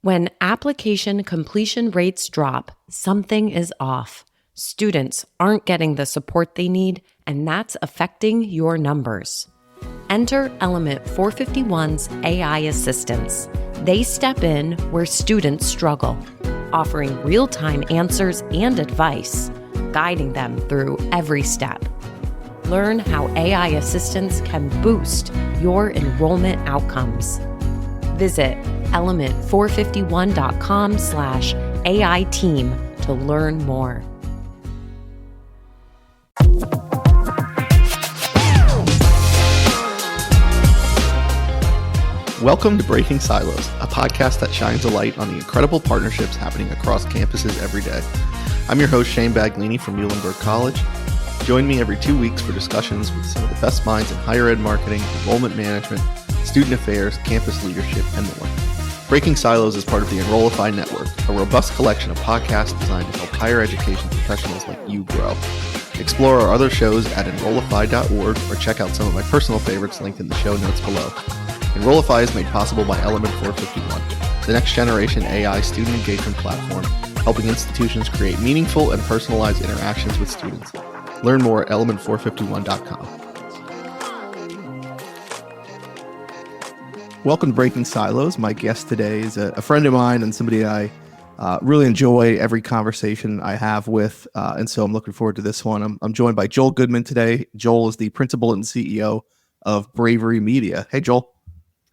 When application completion rates drop, something is off. Students aren't getting the support they need, and that's affecting your numbers. Enter Element 451's AI assistants. They step in where students struggle, offering real-time answers and advice, guiding them through every step. Learn how AI assistants can boost your enrollment outcomes. Visit element451.com/AI team to learn more. Welcome to Breaking Silos, a podcast that shines a light on the incredible partnerships happening across campuses every day. I'm your host, Shane Baglini from Muhlenberg College. Join me every 2 weeks for discussions with some of the best minds in higher ed marketing, enrollment management, student affairs, campus leadership, and more. Breaking Silos is part of the Enrollify Network, a robust collection of podcasts designed to help higher education professionals like you grow. Explore our other shows at enrollify.org or check out some of my personal favorites linked in the show notes below. Enrollify is made possible by Element 451, the next generation AI student engagement platform, helping institutions create meaningful and personalized interactions with students. Learn more at element451.com. Welcome to Breaking Silos. My guest today is a friend of mine and somebody I really enjoy every conversation I have with, and so I'm looking forward to this one. I'm joined by Joel Goodman today. Joel is the principal and CEO of Bravery Media. Hey, Joel.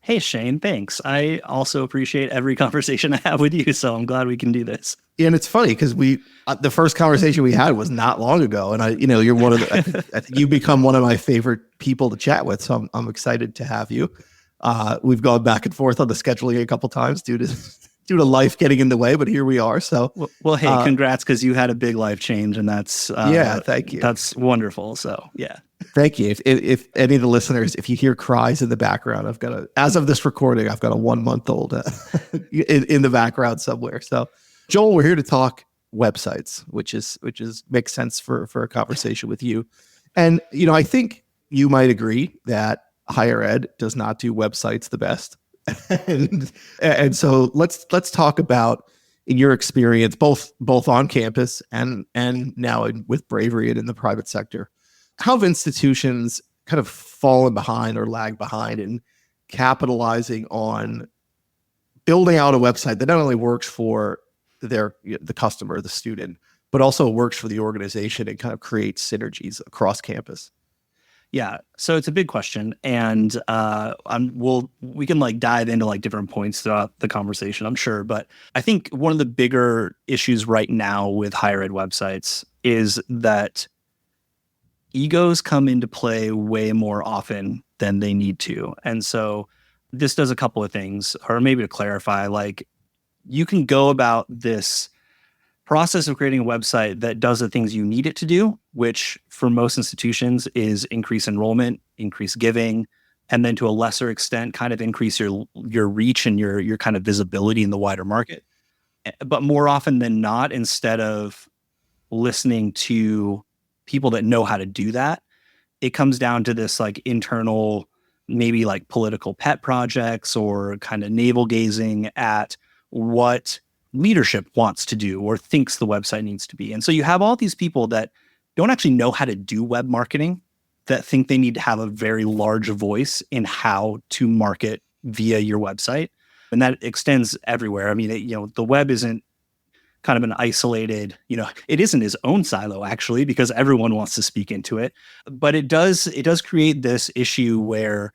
Hey, Shane, thanks. I also appreciate every conversation I have with you, so I'm glad we can do this. And it's funny because the first conversation we had was not long ago, and you're one of the, I think you become one of my favorite people to chat with, so I'm excited to have you. We've gone back and forth on the scheduling a couple times due to life getting in the way, but here we are. So, well, hey, congrats, because you had a big life change, and that's thank you. That's wonderful. So, yeah. Thank you. If any of the listeners, if you hear cries in the background, as of this recording, I've got a 1-month-old in the background somewhere. So, Joel, we're here to talk websites, which makes sense for a conversation with you. And, I think you might agree that higher ed does not do websites the best. and so let's talk about, in your experience, both on campus and now with Bravery and in the private sector, how have institutions kind of fallen behind or lagged behind in capitalizing on building out a website that not only works for the customer, the student, but also works for the organization and kind of creates synergies across campus? Yeah, so it's a big question, and we can dive into different points throughout the conversation, I'm sure. But I think one of the bigger issues right now with higher ed websites is that egos come into play way more often than they need to. And so this does a couple of things, or maybe to clarify, you can go about this process of creating a website that does the things you need it to do, which for most institutions is increase enrollment, increase giving, and then to a lesser extent, kind of increase your reach and your kind of visibility in the wider market. But more often than not, instead of listening to people that know how to do that, it comes down to this internal, maybe political pet projects or kind of navel gazing at what leadership wants to do or thinks the website needs to be. And so you have all these people that don't actually know how to do web marketing, that think they need to have a very large voice in how to market via your website. And that extends everywhere. I mean, the web isn't kind of an isolated, it isn't its own silo actually, because everyone wants to speak into it. But it does create this issue where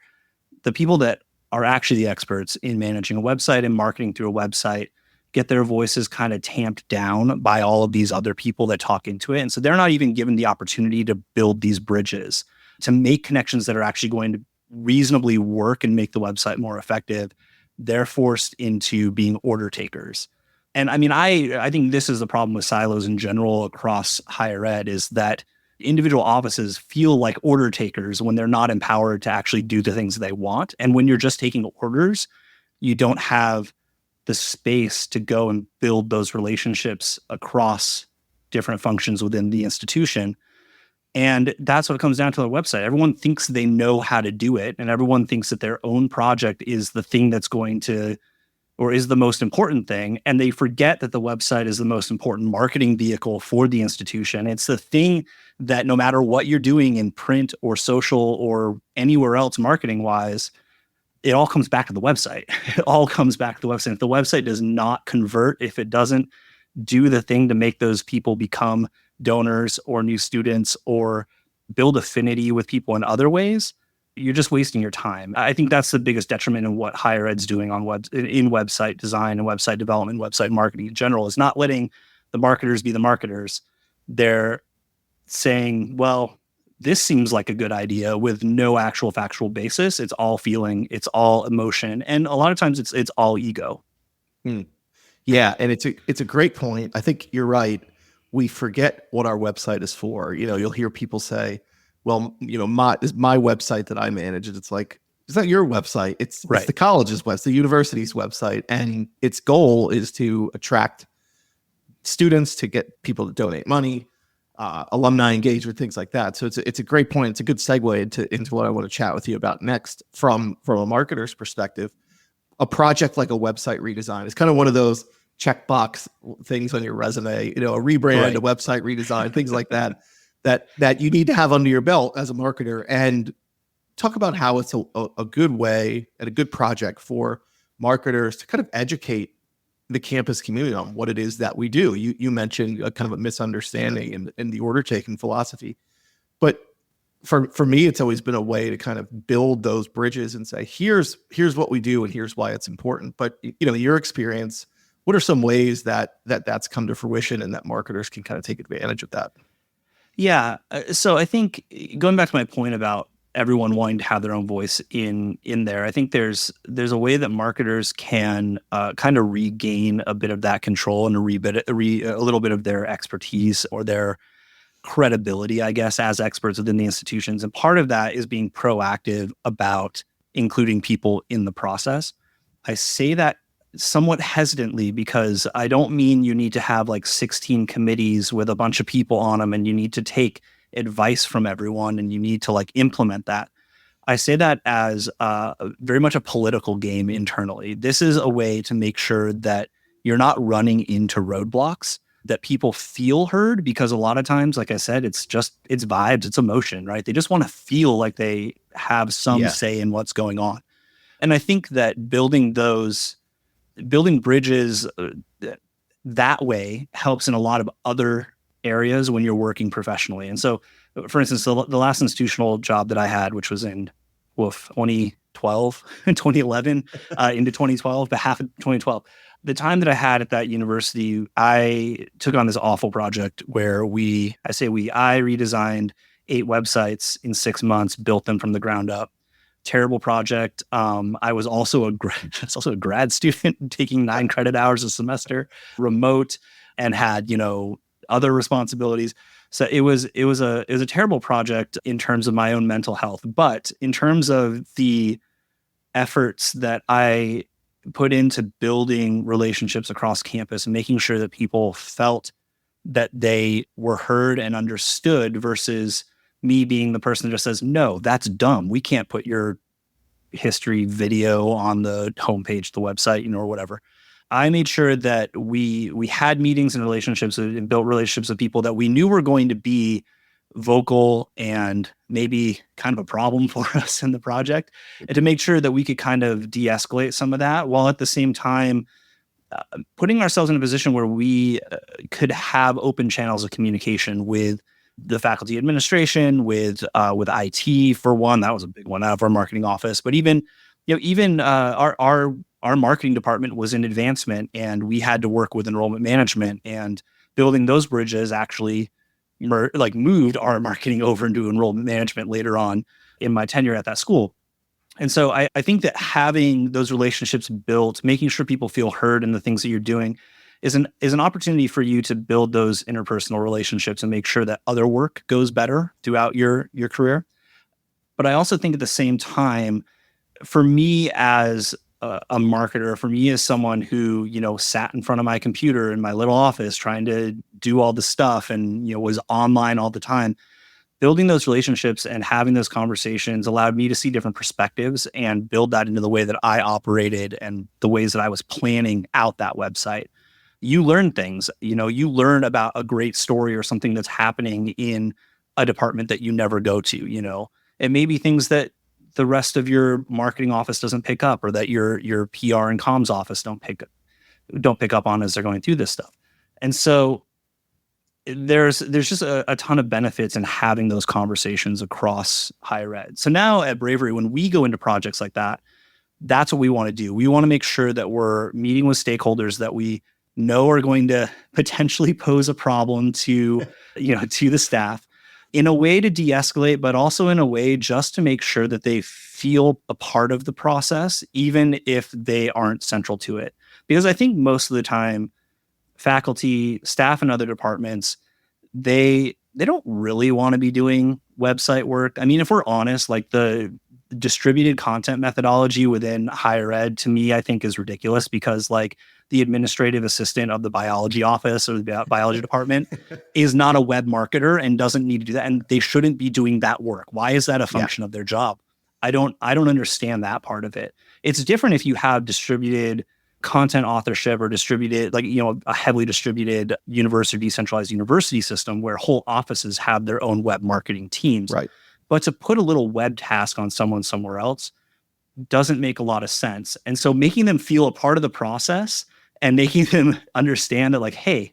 the people that are actually the experts in managing a website and marketing through a website get their voices kind of tamped down by all of these other people that talk into it. And so they're not even given the opportunity to build these bridges, to make connections that are actually going to reasonably work and make the website more effective. They're forced into being order takers. And I mean, I think this is the problem with silos in general across higher ed, is that individual offices feel like order takers when they're not empowered to actually do the things they want. And when you're just taking orders, you don't have the space to go and build those relationships across different functions within the institution. And that's what it comes down to the website. Everyone thinks they know how to do it, and everyone thinks that their own project is the thing that's going to or is the most important thing. And they forget that the website is the most important marketing vehicle for the institution. It's the thing that no matter what you're doing in print or social or anywhere else marketing wise, it all comes back to the website. It all comes back to the website. If the website does not convert, if it doesn't do the thing to make those people become donors or new students or build affinity with people in other ways, you're just wasting your time. I think that's the biggest detriment in what higher ed's doing on in website design and website development, website marketing in general, is not letting the marketers be the marketers. They're saying, well, this seems like a good idea with no actual factual basis. It's all feeling, it's all emotion. And a lot of times it's all ego. Yeah. And it's a great point. I think you're right. We forget what our website is for. You'll hear people say, well, this is my website that I manage. And it's like, it's not your website. It's the college's website, the university's website. And its goal is to attract students, to get people to donate money, alumni engagement, things like that. So it's a great point. It's a good segue into what I want to chat with you about next from a marketer's perspective. A project like a website redesign is kind of one of those checkbox things on your resume, a rebrand, a website redesign, things like that you need to have under your belt as a marketer. And talk about how it's a good way and a good project for marketers to kind of educate the campus community on what it is that we do. You mentioned a kind of a misunderstanding in the order taking philosophy, but for me, it's always been a way to kind of build those bridges and say, here's what we do and here's why it's important. But your experience, what are some ways that's come to fruition and that marketers can kind of take advantage of that? Yeah. So I think going back to my point about everyone wanting to have their own voice in there, I think there's a way that marketers can kind of regain a bit of that control and a little bit of their expertise or their credibility, I guess, as experts within the institutions. And part of that is being proactive about including people in the process. I say that somewhat hesitantly because I don't mean you need to have like 16 committees with a bunch of people on them and you need to take advice from everyone and you need to like implement that. I say that as very much a political game internally. This is a way to make sure that you're not running into roadblocks, that people feel heard, because a lot of times, like I said, it's vibes, it's emotion, right? They just want to feel like they have some say in what's going on. And I think that building bridges that way helps in a lot of other areas when you're working professionally. And so, for instance, the last institutional job that I had, which was in 2012, 2011 into 2012, but half of 2012. The time that I had at that university, I took on this awful project where I redesigned 8 websites in 6 months, built them from the ground up. Terrible project. I was also a grad student taking 9 credit hours a semester, remote, and had other responsibilities. So it was a terrible project in terms of my own mental health. But in terms of the efforts that I put into building relationships across campus and making sure that people felt that they were heard and understood versus me being the person that just says, no, that's dumb. We can't put your history video on the homepage of the website, or whatever. I made sure that we had meetings and relationships and built relationships with people that we knew were going to be vocal and maybe kind of a problem for us in the project, and to make sure that we could kind of de-escalate some of that while at the same time putting ourselves in a position where we could have open channels of communication with the faculty administration, with IT for one. That was a big one out of our marketing office. But even our marketing department was in advancement, and we had to work with enrollment management, and building those bridges actually moved our marketing over into enrollment management later on in my tenure at that school. And so I think that having those relationships built, making sure people feel heard in the things that you're doing is an opportunity for you to build those interpersonal relationships and make sure that other work goes better throughout your career. But I also think at the same time, for me as a marketer, for me as someone who, sat in front of my computer in my little office trying to do all the stuff and, was online all the time, building those relationships and having those conversations allowed me to see different perspectives and build that into the way that I operated and the ways that I was planning out that website. You learn things, you learn about a great story or something that's happening in a department that you never go to. It may be things that the rest of your marketing office doesn't pick up, or that your PR and comms office don't pick up on as they're going through this stuff. And so there's just a ton of benefits in having those conversations across higher ed. So now at Bravery, when we go into projects like that, that's what we want to do. We want to make sure that we're meeting with stakeholders that we know are going to potentially pose a problem to the staff, in a way to de-escalate, but also in a way just to make sure that they feel a part of the process, even if they aren't central to it. Because I think most of the time, faculty, staff in other departments, they don't really want to be doing website work. I mean, if we're honest, like the distributed content methodology within higher ed, to me, I think is ridiculous, because like the administrative assistant of the biology office or the biology department is not a web marketer and doesn't need to do that. And they shouldn't be doing that work. Why is that a function of their job? I don't understand that part of it. It's different if you have distributed content authorship or distributed, a heavily distributed university, decentralized university system where whole offices have their own web marketing teams. Right. But to put a little web task on someone somewhere else doesn't make a lot of sense. And so making them feel a part of the process and making them understand that, like, hey,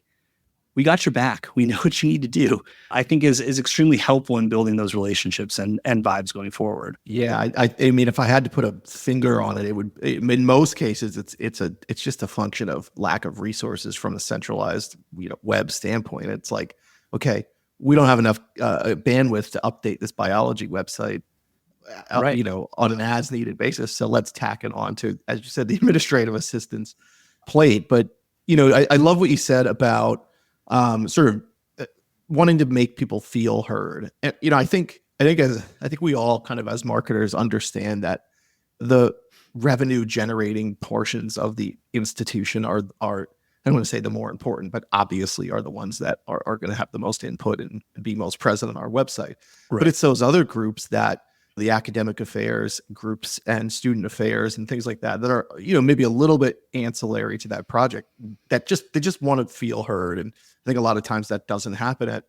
we got your back, we know what you need to do, I think is extremely helpful in building those relationships and vibes going forward. Yeah, I mean, if I had to put a finger on it, in most cases, it's just a function of lack of resources from a centralized web standpoint. It's like, okay, we don't have enough bandwidth to update this biology website, Right. On an as needed basis. So let's tack it on to, as you said, the administrative assistant's plate. But I love what you said about sort of wanting to make people feel heard. And I think we all kind of, as marketers, understand that the revenue generating portions of the institution are I don't want to say the more important, but obviously are the ones that are going to have the most input and be most present on our website. Right. But it's those other groups, that the academic affairs groups and student affairs and things like that are, maybe a little bit ancillary to that project, that they just want to feel heard. And I think a lot of times that doesn't happen at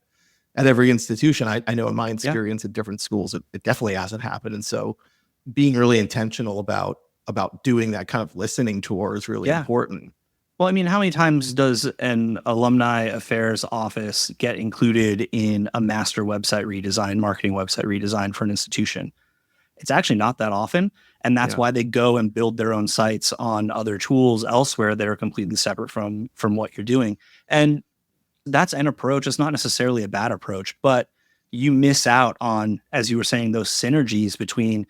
every institution. I know in my experience at different schools, it definitely hasn't happened. And so being really intentional about doing that kind of listening tour is really important. Well, I mean, how many times does an alumni affairs office get included in a master website redesign, marketing website redesign for an institution? It's actually not that often. And that's why they go and build their own sites on other tools elsewhere that are completely separate from what you're doing. And that's an approach. It's not necessarily a bad approach, but you miss out on, as you were saying, those synergies between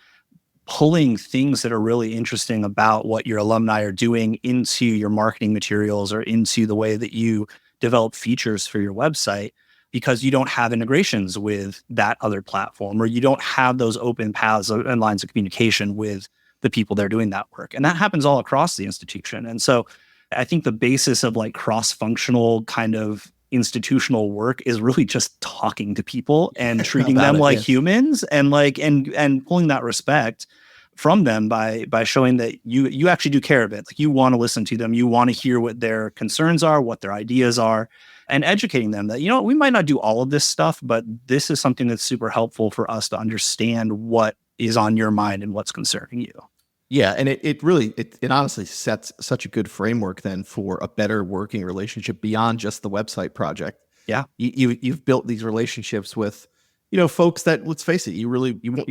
pulling things that are really interesting about what your alumni are doing into your marketing materials or into the way that you develop features for your website, because you don't have integrations with that other platform, or you don't have those open paths and lines of communication with the people that are doing that work. And that happens all across the institution. And so I think the basis of like cross-functional kind of institutional work is really just talking to people and treating them like humans, and and pulling that respect from them by showing that you actually do care of it. Like, you want to listen to them, you want to hear what their concerns are, what their ideas are, and educating them that, we might not do all of this stuff, but this is something that's super helpful for us to understand what is on your mind and what's concerning you. Yeah, and it really honestly sets such a good framework then for a better working relationship beyond just the website project. Yeah, you've built these relationships with folks that, let's face it, you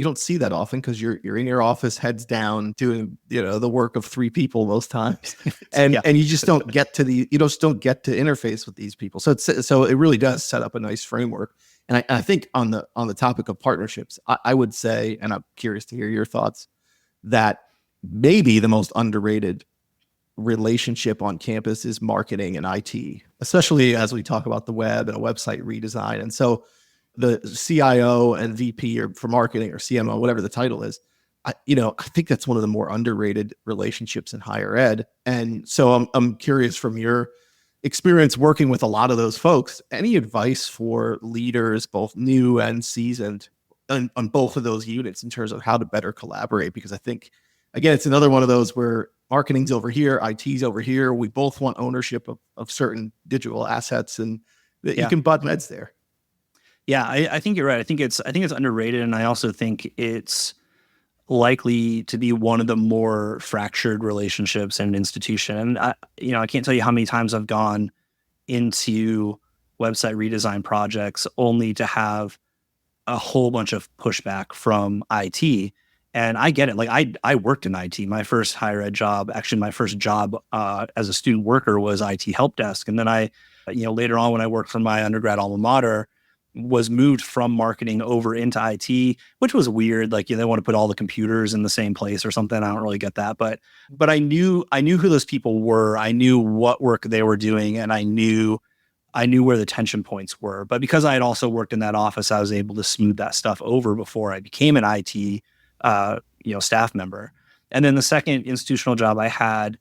don't see that often, because you're in your office, heads down, doing the work of three people most times, and you just don't get to interface with these people. So it really does set up a nice framework. And I think on the topic of partnerships, I would say, and I'm curious to hear your thoughts, that maybe the most underrated relationship on campus is marketing and IT, especially as we talk about the web and a website redesign. And so the CIO and VP or for marketing, or CMO, whatever the title is, I think that's one of the more underrated relationships in higher ed. And so I'm curious from your experience working with a lot of those folks. Any advice for leaders, both new and seasoned, on both of those units in terms of how to better collaborate? Because I think, again, it's another one of those where marketing's over here, IT's over here. We both want ownership of certain digital assets, and that you can butt heads there. Yeah, I think you're right. I think it's underrated, and I also think it's likely to be one of the more fractured relationships in an institution. And I can't tell you how many times I've gone into website redesign projects only to have a whole bunch of pushback from IT. And I get it. Like I worked in IT. My first higher ed job, actually my first job as a student worker was IT help desk. And then later on when I worked for my undergrad alma mater, was moved from marketing over into IT, which was weird. Like, they want to put all the computers in the same place or something. I don't really get that. But I knew who those people were. I knew what work they were doing, and I knew where the tension points were. But because I had also worked in that office, I was able to smooth that stuff over before I became an IT staff member. And then the second institutional job I had,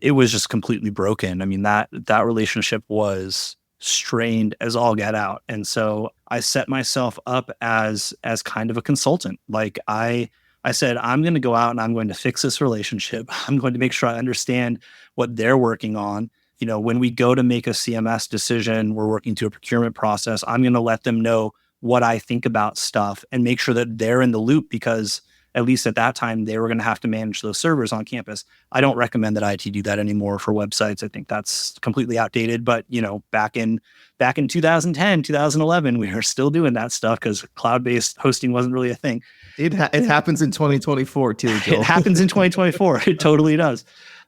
it was just completely broken. I mean, that relationship was strained as all get out. And so I set myself up as kind of a consultant. Like I said, I'm going to go out and I'm going to fix this relationship. I'm going to make sure I understand what they're working on. When we go to make a CMS decision, we're working through a procurement process. I'm going to let them know what I think about stuff and make sure that they're in the loop, because at least at that time, they were going to have to manage those servers on campus. I don't recommend that IT do that anymore for websites. I think that's completely outdated. But, back in 2010, 2011, we were still doing that stuff because cloud-based hosting wasn't really a thing. It happens in 2024 too, Joel. It happens in 2024. It totally does.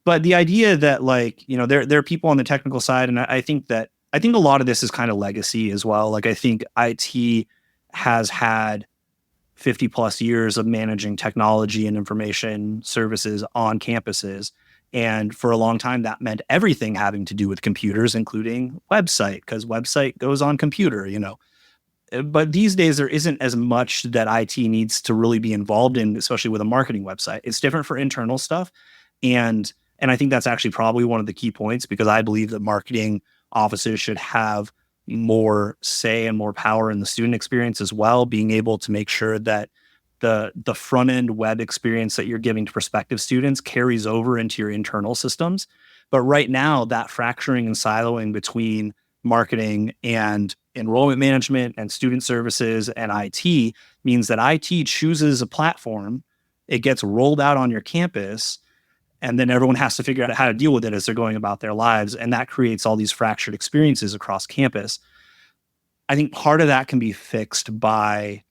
But the idea that there are people on the technical side, and I think a lot of this is kind of legacy as well. Like, I think IT has had 50 plus years of managing technology and information services on campuses. And for a long time, that meant everything having to do with computers, including website, because website goes on computer, But these days, there isn't as much that IT needs to really be involved in, especially with a marketing website. It's different for internal stuff. And I think that's actually probably one of the key points, because I believe that marketing offices should have more say and more power in the student experience as well, being able to make sure that the front end web experience that you're giving to prospective students carries over into your internal systems. But right now, that fracturing and siloing between marketing and enrollment management and student services and IT means that IT chooses a platform, it gets rolled out on your campus, and then everyone has to figure out how to deal with it as they're going about their lives. And that creates all these fractured experiences across campus. I think part of that can be fixed by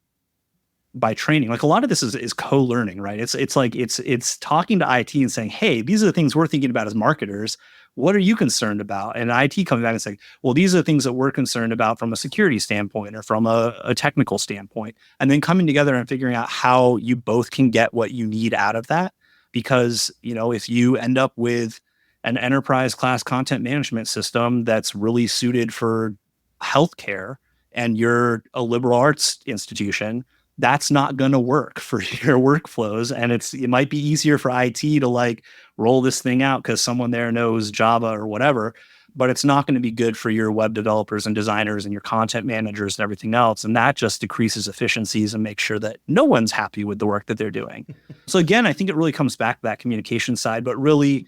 training. Like, a lot of this is co-learning, right? It's talking to IT and saying, hey, these are the things we're thinking about as marketers. What are you concerned about? And IT coming back and saying, well, these are the things that we're concerned about from a security standpoint or from a technical standpoint. And then coming together and figuring out how you both can get what you need out of that. Because, if you end up with an enterprise class content management system that's really suited for healthcare and you're a liberal arts institution, that's not going to work for your workflows. And it might be easier for IT to roll this thing out because someone there knows Java or whatever, but it's not going to be good for your web developers and designers and your content managers and everything else. And that just decreases efficiencies and makes sure that no one's happy with the work that they're doing. So again, I think it really comes back to that communication side. But really,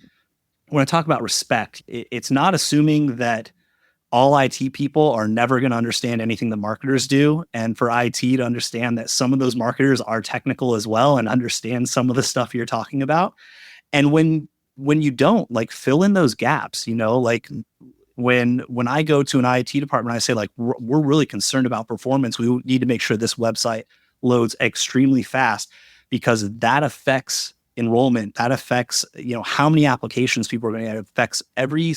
when I talk about respect, it's not assuming that all IT people are never going to understand anything that marketers do. And for IT to understand that some of those marketers are technical as well and understand some of the stuff you're talking about. And when you don't, fill in those gaps, when I go to an IT department, I say, we're really concerned about performance. We need to make sure this website loads extremely fast, because that affects enrollment. That affects, how many applications people are going to get. It affects every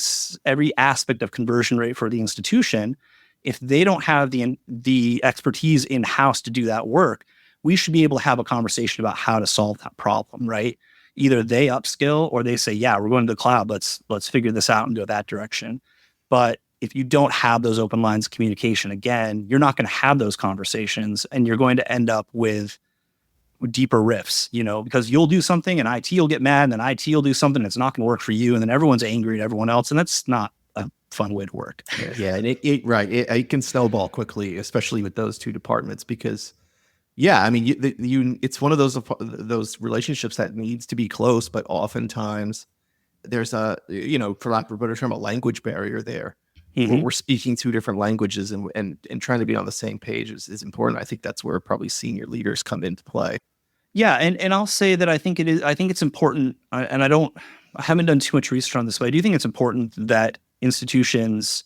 aspect of conversion rate for the institution. If they don't have the expertise in-house to do that work, we should be able to have a conversation about how to solve that problem, right? Either they upskill or they say, yeah, we're going to the cloud. Let's figure this out and go that direction. But if you don't have those open lines of communication, again, you're not going to have those conversations, and you're going to end up with deeper rifts, because you'll do something and IT will get mad, and then IT will do something that's not going to work for you. And then everyone's angry at everyone else. And that's not a fun way to work. Yeah, and it can snowball quickly, especially with those two departments, because yeah, I mean, it's one of those relationships that needs to be close, but oftentimes there's for lack of a better term, a language barrier there. We're speaking two different languages, and trying to be on the same page is important. I think that's where probably senior leaders come into play. Yeah, and I'll say that I think it's important, and I haven't done too much research on this, but I do think it's important that institutions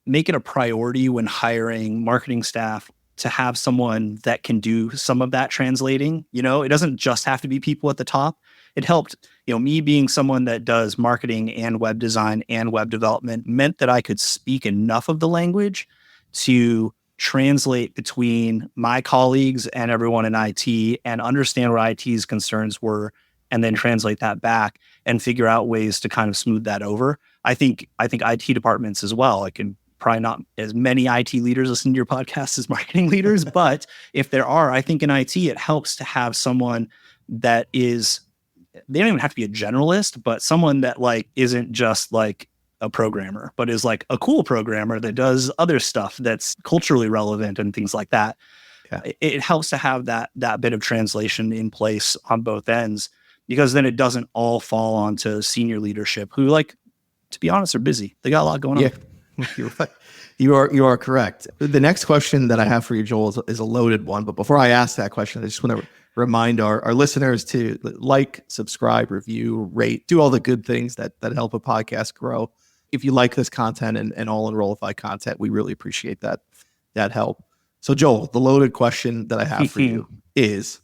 make it a priority when hiring marketing staff to have someone that can do some of that translating. It doesn't just have to be people at the top. It helped, me being someone that does marketing and web design and web development meant that I could speak enough of the language to translate between my colleagues and everyone in IT and understand what IT's concerns were, and then translate that back and figure out ways to kind of smooth that over. I think IT departments as well. I can probably not as many IT leaders listen to your podcast as marketing leaders, but if there are, I think in IT, it helps to have someone that is, they don't even have to be a generalist, but someone that like isn't just like a programmer, but is like a cool programmer that does other stuff that's culturally relevant and things like that. Yeah. It helps to have that bit of translation in place on both ends, because then it doesn't all fall onto senior leadership who, like, to be honest, are busy. They got a lot going on. You're right. You are correct. The next question that I have for you, Joel, is a loaded one. But before I ask that question, I just want to remind our listeners to like, subscribe, review, rate, do all the good things that help a podcast grow. If you like this content and all Enrollify content, we really appreciate that help. So, Joel, the loaded question that I have for you is,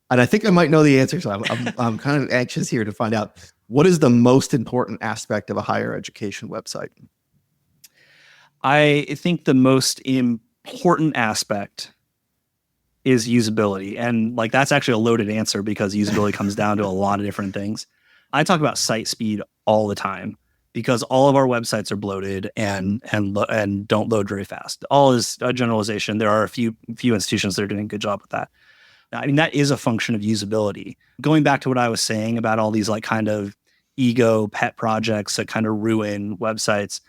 and I think I might know the answer, so I'm kind of anxious here to find out, what is the most important aspect of a higher education website? I think the most important aspect is usability. And like, that's actually a loaded answer because usability comes down to a lot of different things. I talk about site speed all the time because all of our websites are bloated and don't load very fast. All is a generalization. There are a few institutions that are doing a good job with that. I mean, that is a function of usability. Going back to what I was saying about all these like kind of ego pet projects that kind of ruin websites,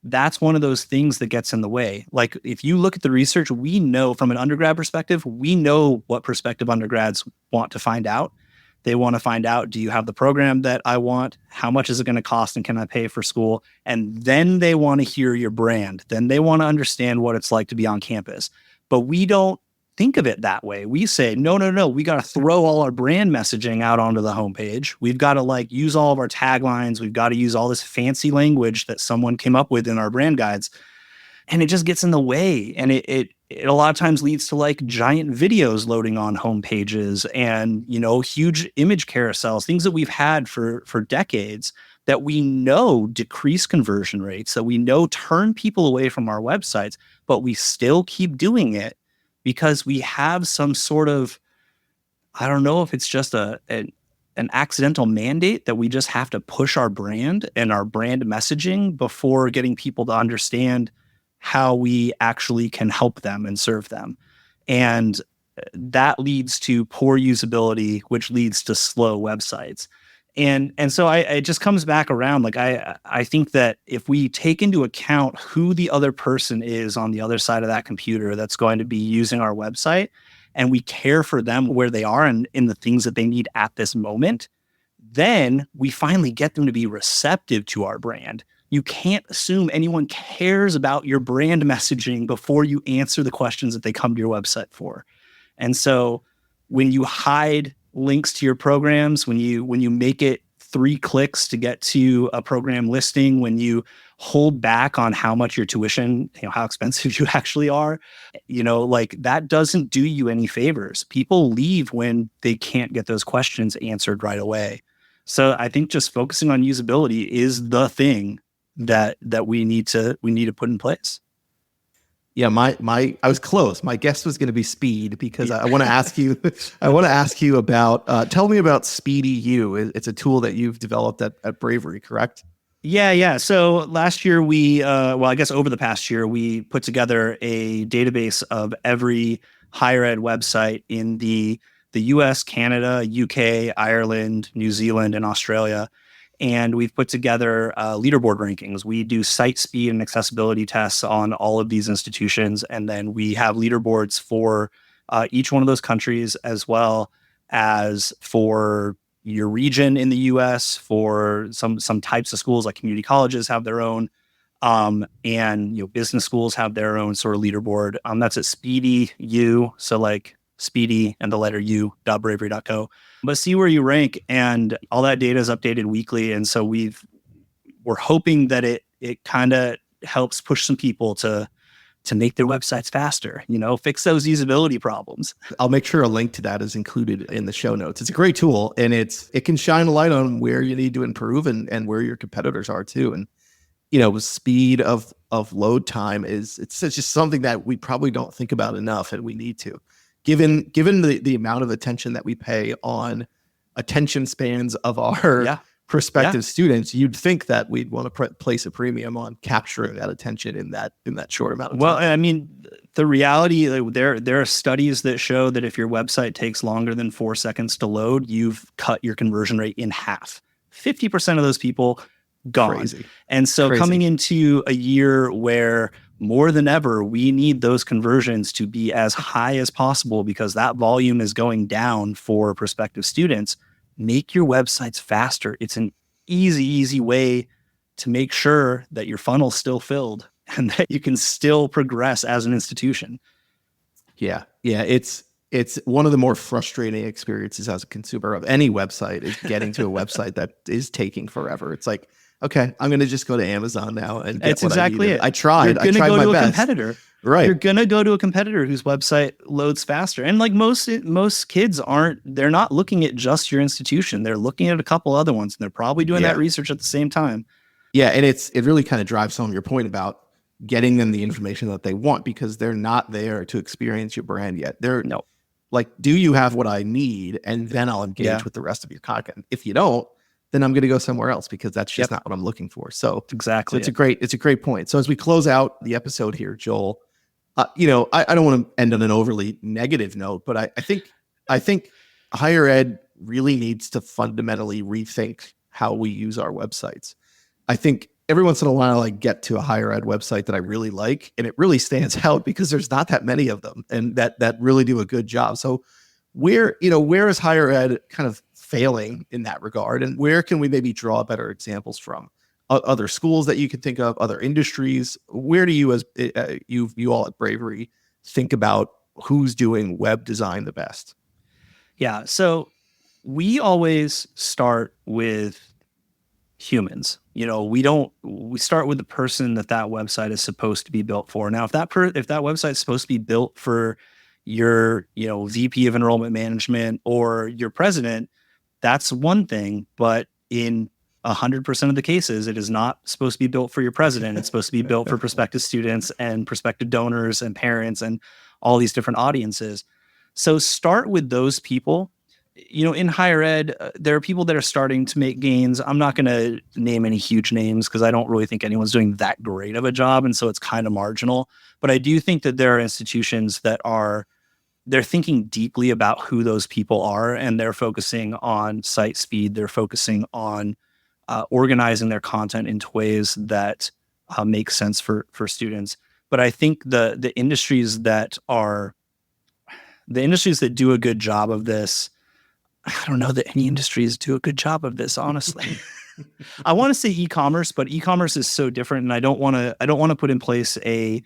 that's one of those things that gets in the way. Like, if you look at the research, we know from an undergrad perspective, we know what prospective undergrads want to find out. They want to find out, do you have the program that I want? How much is it going to cost? And can I pay for school? And then they want to hear your brand. Then they want to understand what it's like to be on campus. But we don't think of it that way. We say, no, we got to throw all our brand messaging out onto the homepage. We've got to like use all of our taglines. We've got to use all this fancy language that someone came up with in our brand guides. And it just gets in the way. And it a lot of times leads to like giant videos loading on homepages and, huge image carousels, things that we've had for decades that we know decrease conversion rates, that we know turn people away from our websites, but we still keep doing it because we have some sort of, I don't know if it's just an accidental mandate that we just have to push our brand and our brand messaging before getting people to understand how we actually can help them and serve them. And that leads to poor usability, which leads to slow websites. And so it just comes back around. Like, I think that if we take into account who the other person is on the other side of that computer that's going to be using our website, and we care for them where they are and in the things that they need at this moment, then we finally get them to be receptive to our brand. You can't assume anyone cares about your brand messaging before you answer the questions that they come to your website for. And so when you hide links to your programs, when you make it 3 clicks to get to a program listing, when you hold back on how much your tuition, how expensive you actually are, like, that doesn't do you any favors. People leave when they can't get those questions answered right away. So I think just focusing on usability is the thing that we need to put in place. Yeah, I was close. My guess was going to be speed, because I want to ask you. I want to ask you about. Tell me about Speed EU. It's a tool that you've developed at Bravery, correct? Yeah. So last year I guess over the past year, we put together a database of every higher ed website in the US, Canada, UK, Ireland, New Zealand, and Australia. And we've put together leaderboard rankings. We do site speed and accessibility tests on all of these institutions. And then we have leaderboards for each one of those countries, as well as for your region in the US, for some types of schools, like community colleges have their own. And business schools have their own sort of leaderboard. That's at Speedy U. So like Speedy and the letter U.bravery.co. But see where you rank, and all that data is updated weekly. And so we're hoping that it kind of helps push some people to make their websites faster, fix those usability problems. I'll make sure a link to that is included in the show notes. It's a great tool, and it can shine a light on where you need to improve and where your competitors are too. And speed of load time it's just something that we probably don't think about enough, and we need to. Given the amount of attention that we pay on attention spans of our prospective students, you'd think that we'd want to place a premium on capturing that attention in that short amount of time. Well, I mean, the reality, there are studies that show that if your website takes longer than 4 seconds to load, you've cut your conversion rate in half. 50% of those people gone. Crazy. And so Crazy. Coming into a year where more than ever, we need those conversions to be as high as possible, because that volume is going down for prospective students. Make your websites faster. It's an easy way to make sure that your funnel's still filled and that you can still progress as an institution. Yeah. It's one of the more frustrating experiences as a consumer of any website, is getting to a website that is taking forever. It's like, okay, I'm going to just go to Amazon now and get That's what exactly I need. it. I tried. You're going to go my to a best. competitor. Right. You're going to go to a competitor whose website loads faster. And like most kids they're not looking at just your institution. They're looking at a couple other ones, and they're probably doing that research at the same time. Yeah. And it really kind of drives home your point about getting them the information that they want, because they're not there to experience your brand yet. They're like, do you have what I need? And then I'll engage with the rest of your content. If you don't, then I'm going to go somewhere else, because that's just not what I'm looking for. So exactly. So it's a great point. So as we close out the episode here, Joel, I don't want to end on an overly negative note, but I think higher ed really needs to fundamentally rethink how we use our websites. I think every once in a while I get to a higher ed website that I really like, and it really stands out because there's not that many of them, and that really do a good job. So where is higher ed kind of failing in that regard, and where can we maybe draw better examples from? Other schools that you can think of, other industries? Where do you, as you all at Bravery, think about who's doing web design the best? Yeah, so we always start with humans. We start with the person that website is supposed to be built for. Now, if that website is supposed to be built for your VP of enrollment management or your president, that's one thing. But in 100% of the cases, it is not supposed to be built for your president. It's supposed to be built for prospective students and prospective donors and parents and all these different audiences. So start with those people. In higher ed, there are people that are starting to make gains. I'm not going to name any huge names because I don't really think anyone's doing that great of a job. And so it's kind of marginal. But I do think that there are institutions that they're thinking deeply about who those people are, and they're focusing on site speed. They're focusing on organizing their content into ways that make sense for students. But I think the industries that do a good job of this, I don't know that any industries do a good job of this, honestly. I want to say e-commerce, but e-commerce is so different, and I don't want to put in place a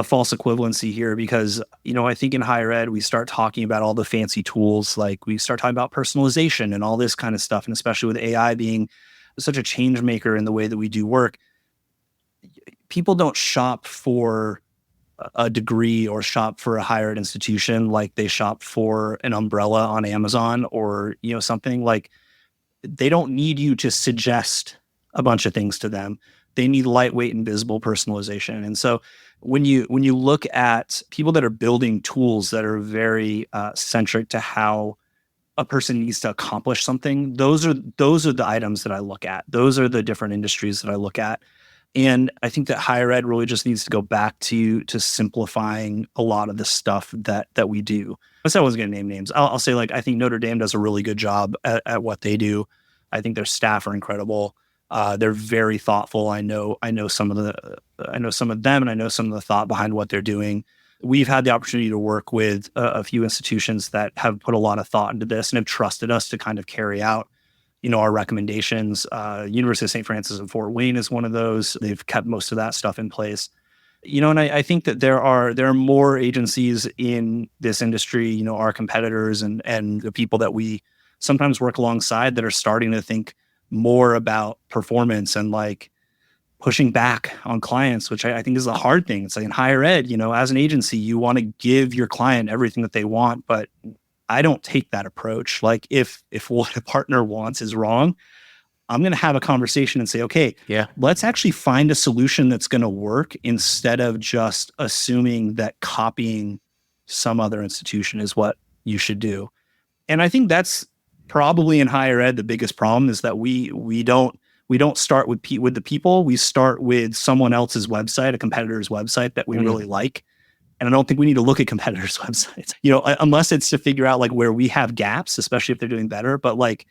false equivalency here, because I think in higher ed we start talking about all the fancy tools, like we start talking about personalization and all this kind of stuff, and especially with AI being such a change maker in the way that we do work, people don't shop for a degree or shop for a higher ed institution like they shop for an umbrella on Amazon or something. Like, they don't need you to suggest a bunch of things to them. They need lightweight and visible personalization. And so when you look at people that are building tools that are very centric to how a person needs to accomplish something, those are the items that I look at. Those are the different industries that I look at. And I think that higher ed really just needs to go back to simplifying a lot of the stuff that we do. I said I wasn't going to name names. I'll say, like, I think Notre Dame does a really good job at what they do. I think their staff are incredible. They're very thoughtful. I know some of them, and I know some of the thought behind what they're doing. We've had the opportunity to work with a few institutions that have put a lot of thought into this and have trusted us to kind of carry out, our recommendations. University of St. Francis in Fort Wayne is one of those. They've kept most of that stuff in place. And I think that there are more agencies in this industry, our competitors and the people that we sometimes work alongside that are starting to think more about performance and like pushing back on clients, which I think is a hard thing. It's like in higher ed, as an agency, you want to give your client everything that they want, but I don't take that approach. Like if what a partner wants is wrong, I'm going to have a conversation and say, okay, let's actually find a solution that's going to work instead of just assuming that copying some other institution is what you should do. And I think that's probably in higher ed, the biggest problem is that we don't start with the people. We start with someone else's website, a competitor's website that we really like. And I don't think we need to look at competitors' websites, unless it's to figure out like where we have gaps, especially if they're doing better. But like,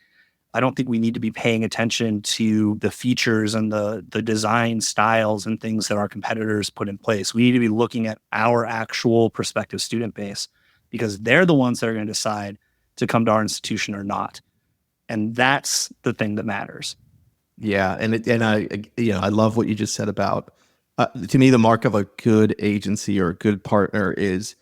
I don't think we need to be paying attention to the features and the design styles and things that our competitors put in place. We need to be looking at our actual prospective student base because they're the ones that are going to decide to come to our institution or not. And that's the thing that matters. Yeah. And I love what you just said about, to me, the mark of a good agency or a good partner is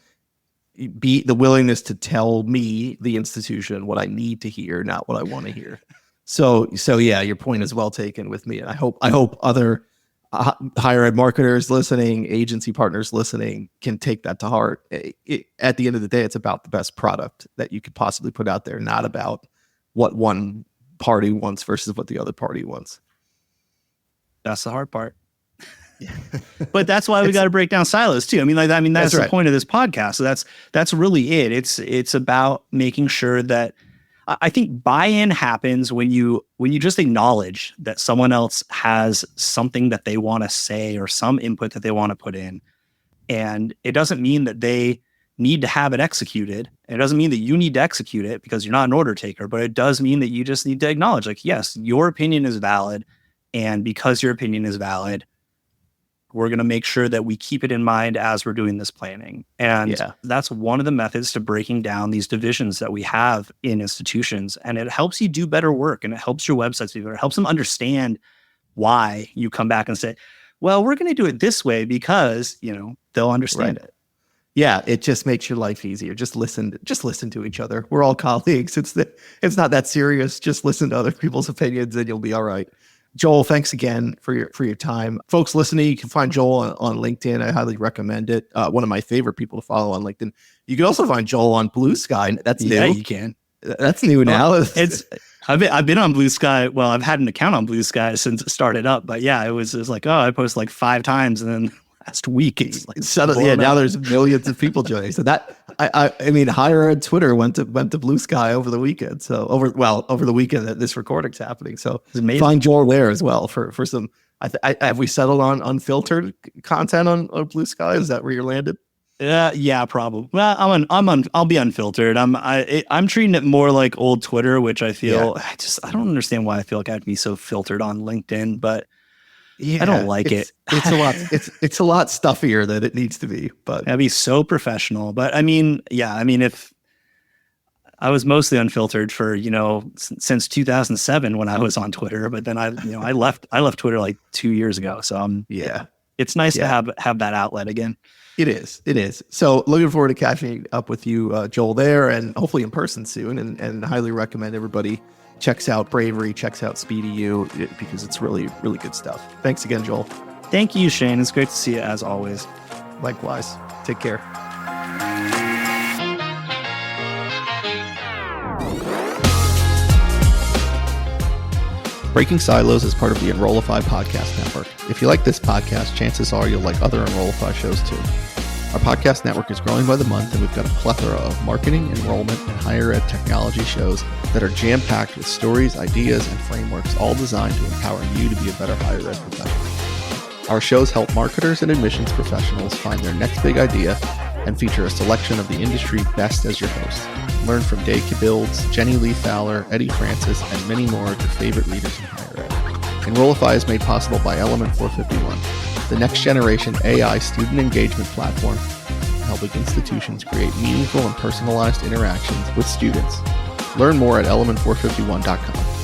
the willingness to tell me, the institution, what I need to hear, not what I want to hear. So yeah, your point is well taken with me. And I hope other higher ed marketers listening, agency partners listening can take that to heart. At the end of the day, it's about the best product that you could possibly put out there, not about what one party wants versus what the other party wants. That's the hard part. But that's why we got to break down silos too. That's the point of this podcast. So that's really it. It's about making sure that I think buy-in happens when you just acknowledge that someone else has something that they want to say or some input that they want to put in. And it doesn't mean that they need to have it executed. It doesn't mean that you need to execute it because you're not an order taker, but it does mean that you just need to acknowledge, like, yes, your opinion is valid. And because your opinion is valid, we're going to make sure that we keep it in mind as we're doing this planning. And that's one of the methods to breaking down these divisions that we have in institutions. And it helps you do better work and it helps your websites be better. It helps them understand why you come back and say, well, we're going to do it this way because, they'll understand it. Yeah, it just makes your life easier. Just listen to each other. We're all colleagues. It's not that serious. Just listen to other people's opinions and you'll be all right. Joel, thanks again for your time. Folks listening, you can find Joel on LinkedIn. I highly recommend it. One of my favorite people to follow on LinkedIn. You can also find Joel on Blue Sky. That's new. Yeah, you can. That's new now. I've been on Blue Sky. Well, I've had an account on Blue Sky since it started up. But yeah, it was like, I posted like 5 times, and then last week it's like suddenly, now there's millions of people joining. So that higher ed Twitter went to Blue Sky over the weekend. So over the weekend that this recording's happening. So find Joel there as well for some. Have we settled on unfiltered content on Blue Sky? Is that where you're landed? Yeah, probably. Well, I'll be unfiltered. I'm treating it more like old Twitter, which I feel I don't understand why I feel like I have to be so filtered on LinkedIn, but I don't like it. It's a lot. It's a lot stuffier than it needs to be. But I'd be so professional. But if I was mostly unfiltered for since 2007 when I was on Twitter, but then I left Twitter like 2 years ago. So it's nice to have that outlet again. It is. So looking forward to catching up with you, Joel, there, and hopefully in person soon. And highly recommend everybody checks out Bravery, checks out SpeedyU, because it's really, really good stuff. Thanks again, Joel. Thank you, Shane. It's great to see you as always. Likewise. Take care. Breaking Silos is part of the Enrollify podcast network. If you like this podcast, chances are you'll like other Enrollify shows too. Our podcast network is growing by the month, and we've got a plethora of marketing, enrollment, and higher ed technology shows that are jam-packed with stories, ideas, and frameworks, all designed to empower you to be a better higher ed professional. Our shows help marketers and admissions professionals find their next big idea, and feature a selection of the industry best as your hosts. Learn from Dave Builds, Jenny Lee Fowler, Eddie Francis, and many more of your favorite leaders in higher ed. Enrollify is made possible by Element 451, the next generation AI student engagement platform, helping institutions create meaningful and personalized interactions with students. Learn more at element451.com.